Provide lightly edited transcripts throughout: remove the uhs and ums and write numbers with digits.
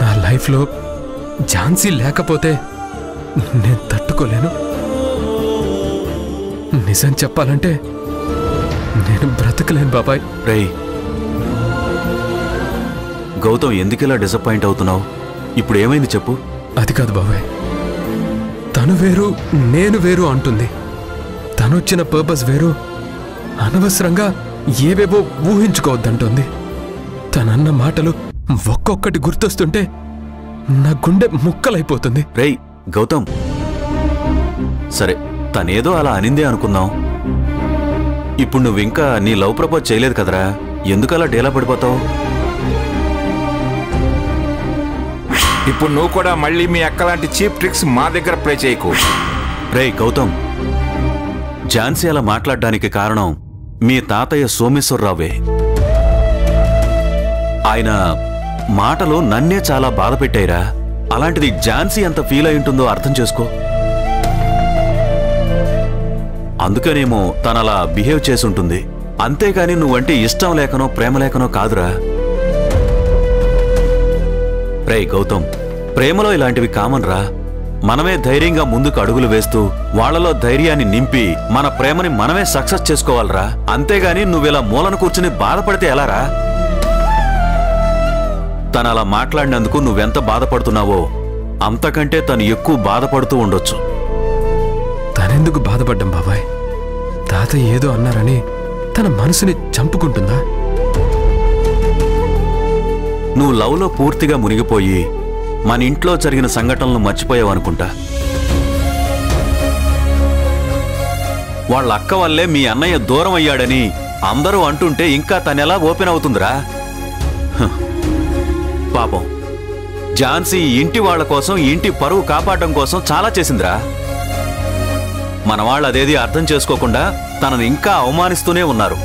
నా లైఫ్లో ఝాన్సీ లేకపోతే నేను తట్టుకోలేను. నిజం చెప్పాలంటే నేను బ్రతకలేను బాబాయ్. రేయ్ గౌతమ్, ఎందుకిలా డిసప్పాయింట్ అవుతున్నావు? ఇప్పుడు ఏమైంది చెప్పు. అది కాదు బాబాయ్, తను వేరు నేను వేరు అంటుంది. తనొచ్చిన పర్పస్ వేరు. అనవసరంగా ఏవేవో ఊహించుకోవద్దంటుంది. తనన్న మాటలు ఒక్కొక్కటి గుర్తొస్తుంటే నా గుండె ముక్కలైపోతుంది. రేయ్ గౌతమ్, సరే తనేదో అలా అనిందే అనుకుందాం. ఇప్పుడు నువ్వింకా నీ లవ్ ప్రపోజ్ చేయలేదు కదరా, ఎందుకలా డేలా పడిపోతావు? ఇప్పుడు నువ్వు కూడా మళ్ళీ మీ అక్కలాంటి చీప్ ట్రిక్స్ మా దగ్గర ప్లే చేయకు. రేయ్ గౌతమ్, ఝాన్సీ అలా మాట్లాడడానికి కారణం మీ తాతయ్య సోమేశ్వరరావే. ఆయన మాటలు నన్నే చాలా బాధ పెట్టాయిరా. అలాంటిది ఝాన్సీ ఎంత ఫీల్ అయి ఉంటుందో అర్థం చేసుకో. అందుకనేమో తనలా బిహేవ్ చేసి ఉంటుంది. అంతేకాని నువ్వంటే ఇష్టం లేకనో ప్రేమ లేకనో కాదురా. రేయ్ గౌతమ్, ప్రేమలో ఇలాంటివి కామన్ రా. మనమే ధైర్యంగా ముందుకు అడుగులు వేస్తూ వాళ్లలో ధైర్యాన్ని నింపి మన ప్రేమని మనమే సక్సెస్ చేసుకోవాలరా. అంతేగాని నువ్విలా మూలను కూర్చుని బాధపడితే ఎలారా? తను అలా మాట్లాడినందుకు నువ్వెంత బాధపడుతున్నావో అంతకంటే తను ఎక్కువ బాధపడుతూ ఉండొచ్చు. తనెందుకు బాధపడ్డం బాబాయ్? తాత ఏదో అన్నారని తన మనసుని చంపుకుంటుందా? నువ్వు లవ్లో పూర్తిగా మునిగిపోయి మన ఇంట్లో జరిగిన సంఘటనలు మర్చిపోయావనుకుంటా. వాళ్ళ అక్క వల్లే మీ అన్నయ్య దూరం అయ్యాడని అందరూ అంటుంటే ఇంకా తనెలా ఓపెన్ అవుతుందిరా? పాపం ఝాన్సీ ఇంటి వాళ్ల కోసం, ఇంటి పరువు కాపాడడం కోసం చాలా చేసిందిరా. మన వాళ్ళు అదేది అర్థం చేసుకోకుండా తనను ఇంకా అవమానిస్తూనే ఉన్నారు.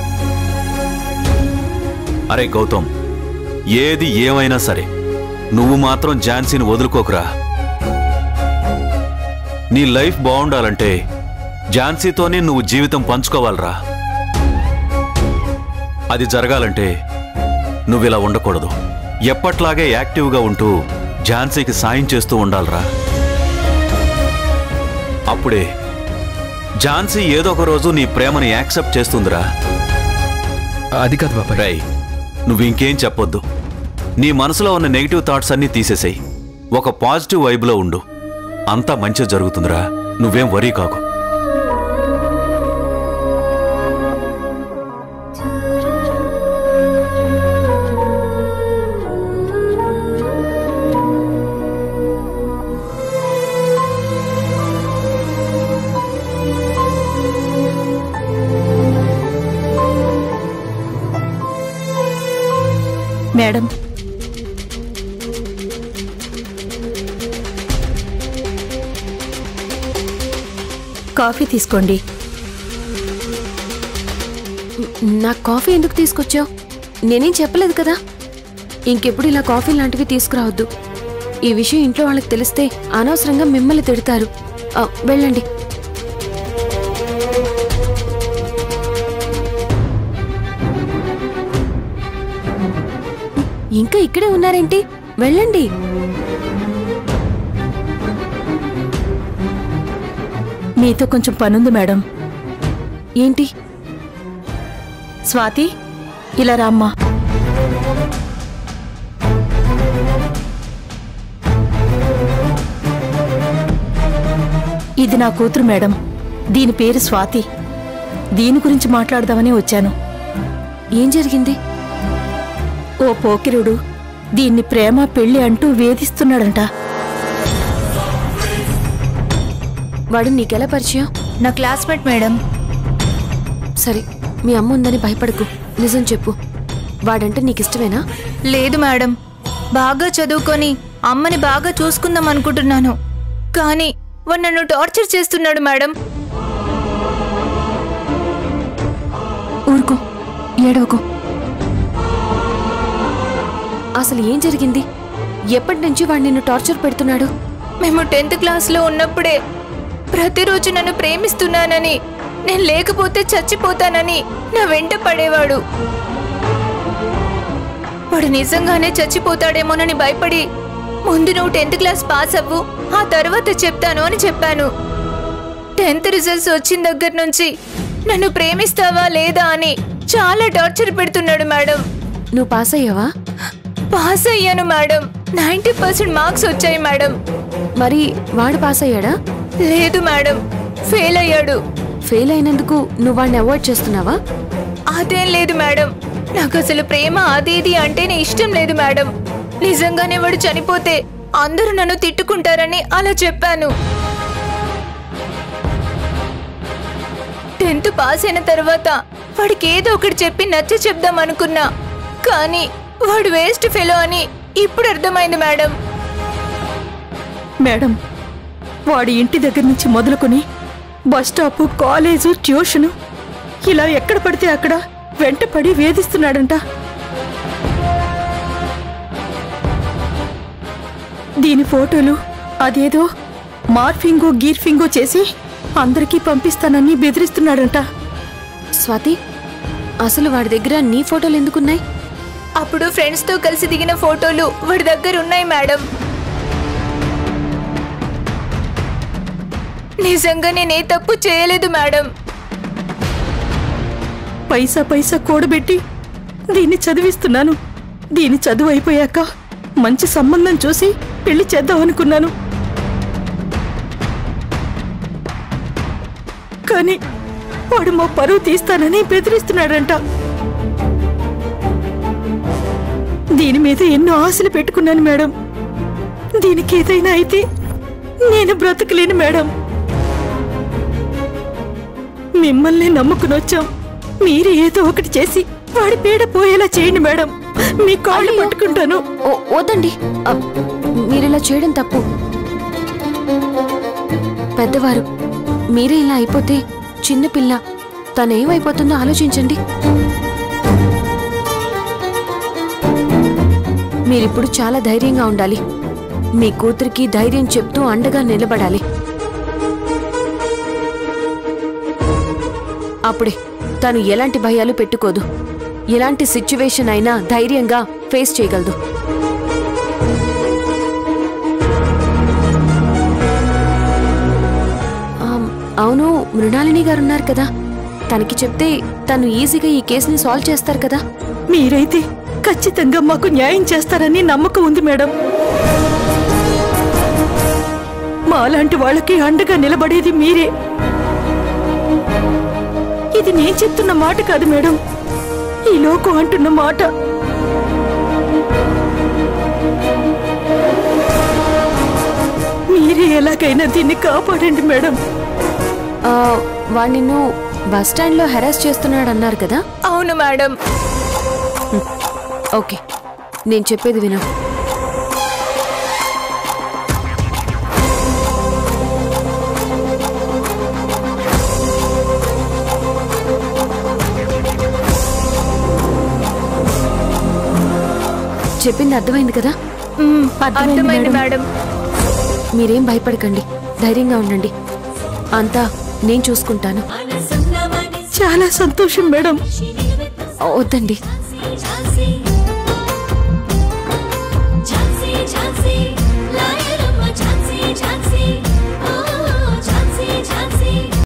అరే గౌతమ్, ఏది ఏమైనా సరే నువ్వు మాత్రం ఝాన్సీని వదులుకోకురా. నీ లైఫ్ బాగుండాలంటే ఝాన్సీతోనే నువ్వు జీవితం పంచుకోవాలరా. అది జరగాలంటే నువ్విలా ఉండకూడదు. ఎప్పట్లాగే యాక్టివ్గా ఉంటూ ఝాన్సీకి సాయం చేస్తూ ఉండాలరా. అప్పుడే ఝాన్సీ ఏదో ఒక రోజు నీ ప్రేమని యాక్సెప్ట్ చేస్తుందిరా. అది కాదు బాబాయ్. రై, నువ్వింకేం చెప్పొద్దు. నీ మనసులో ఉన్న నెగిటివ్ థాట్స్ అన్నీ తీసేసేయి. ఒక పాజిటివ్ వైబ్లో ఉండు. అంతా మంచిగా జరుగుతుందిరా. నువ్వేం వరీ కాకు. మేడం, కాఫీ తీసుకోండి. నాకు కాఫీ ఎందుకు తీసుకొచ్చావు? నేనేం చెప్పలేదు కదా. ఇంకెప్పుడు ఇలా కాఫీ లాంటివి తీసుకురావద్దు. ఈ విషయం ఇంట్లో వాళ్ళకి తెలిస్తే అనవసరంగా మిమ్మల్ని తిడతారు. వెళ్ళండి. ఇంకా ఇక్కడే ఉన్నారేంటి? వెళ్ళండి. మీతో కొంచెం పనుంది మేడం. ఏంటి? స్వాతి, ఇలా రామ్మా. ఇది నా కూతురు మేడం. దీని పేరు స్వాతి. దీని గురించి మాట్లాడదామని వచ్చాను. ఏం జరిగింది? ఓ పోకిరుడు దీన్ని ప్రేమ పెళ్లి అంటూ వేధిస్తున్నాడంట. వాడు నీకెలా పరిచయం? నా క్లాస్మేట్ మేడం. సరే, మీ అమ్మ ఉందని భయపడకు. నిజం చెప్పు. వాడంటే నీకిష్టమేనా? లేదు మేడం, బాగా చదువుకొని అమ్మని బాగా చూసుకుందాం అనుకుంటున్నాను. కానీ వాడు నన్ను టార్చర్ చేస్తున్నాడు మేడం. ఊరుకో, ఏడవకో. అసలు ఏం జరిగింది? ఎప్పటి నుంచి వాడు నిన్ను టార్చర్ పెడుతున్నాడు? మేము 10th క్లాస్లో ఉన్నప్పుడే ప్రతిరోజు నన్ను ప్రేమిస్తున్నానని నేను లేకపోతే చచ్చిపోతానని నా వెంట పడేవాడు. వాడు నిజంగానే చచ్చిపోతాడేమోనని భయపడి ముందు నువ్వు 10th క్లాస్ పాస్ అవ్వు, ఆ తర్వాత చెప్తాను అని చెప్పాను. 10th రిజల్ట్స్ వచ్చిన దగ్గర నుంచి నన్ను ప్రేమిస్తావా లేదా అని చాలా టార్చర్ పెడుతున్నాడు మేడం. నువ్వు పాస్ అయ్యావా? పాస్ అయ్యాను మేడం. 90% మార్క్స్ వచ్చాయి మేడం. మరి వాడు పాస్ అయ్యాడా? లేదు మేడం, ఫెయిల్ అయ్యాడు. ఫెయిల్ అయినందుకు నువ్వు వాడిని అవాయిడ్ చేస్తున్నావా? అదేం లేదు మేడం, నాకు అసలు ప్రేమ అదేది అంటేనే ఇష్టం లేదు మేడం. నిజంగానే వాడు చనిపోతే అందరూ నన్ను తిట్టుకుంటారని అలా చెప్పాను. 10th పాస్ అయిన తర్వాత వాడికి ఏదో ఒకటి చెప్పి నచ్చ చెప్దాం అనుకున్నా, కానీ వాడు వేస్ట్ ఫెలో అని ఇప్పుడు అర్థమైంది మేడం. మేడం, వాడి ఇంటి దగ్గర నుంచి మొదలుకొని బస్ స్టాపు, కాలేజు, ట్యూషను ఇలా ఎక్కడ పడితే అక్కడ వెంటపడి వేధిస్తున్నాడంట. దీని ఫోటోలు అదేదో మార్ఫింగో గీర్ఫింగో చేసి అందరికీ పంపిస్తానని బెదిరిస్తున్నాడంట. స్వాతి, అసలు వాడి దగ్గర నీ ఫోటోలు ఎందుకున్నాయి? అప్పుడు ఫ్రెండ్స్తో కలిసి దిగిన ఫోటోలు వాడి దగ్గర ఉన్నాయి మేడం. నిజంగా నేనే తప్పు చేయలేదు మేడం. పైసా పైసా కూడబెట్టి దీన్ని చదివిస్తున్నాను. దీని చదువు అయిపోయాక మంచి సంబంధం చూసి పెళ్లి చేద్దాం అనుకున్నాను. కానీ వాడు మా పరువు తీస్తానని బెదిరిస్తున్నాడంట. దీని మీద ఎన్నో ఆశలు పెట్టుకున్నాను మేడం. దీనికి ఏదైనా అయితే నేను బ్రతకలేను మేడం. మిమ్మల్ని నమ్ముకుని వచ్చాం. మీరే ఏదో ఒకటి చేసి వాడి పీడ పోయేలా చేయండి మేడం. మీ కాళ్ళు పట్టుకుంటాను. వద్దండి, మీరిలా చేయడం తప్పు. పెద్దవారు, మీరే ఇలా అయిపోతే చిన్నపిల్ల తనేమైపోతుందో ఆలోచించండి. మీరిప్పుడు చాలా ధైర్యంగా ఉండాలి. మీ కూతురికి ధైర్యం చెప్తూ అండగా నిలబడాలి. అప్పుడే తను ఎలాంటి భయాలు పెట్టుకోదు. ఎలాంటి సిచ్యువేషన్ అయినా ధైర్యంగా ఫేస్ చేయగలదు. అవును, మృణాలిని గారు ఉన్నారు కదా, తనకి చెప్తే తను ఈజీగా ఈ కేసుని సాల్వ్ చేస్తారు కదా. మీరైతే ఖచ్చితంగా మాకు న్యాయం చేస్తారని నమ్మకం ఉంది మేడం. మాలాంటి వాళ్ళకి అండగా నిలబడేది మీరే. ఇది నేను చెప్తున్న మాట కాదు మేడం, ఈ లోకం అంటున్న మాట. మీరే ఎలాగైనా దీన్ని కాపాడండి మేడం. వాడు నిన్ను బస్ స్టాండ్ లో హెరాస్ చేస్తున్నాడు అన్నారు కదా? అవును మేడం. ఓకే, నేను చెప్పేది విను. చెప్పింది అర్థమైంది కదా? అర్థమైంది మేడం. మీరేం భయపడకండి, ధైర్యంగా ఉండండి. అంతా నేను చూసుకుంటాను. చాలా సంతోషం మేడం. వద్దండి,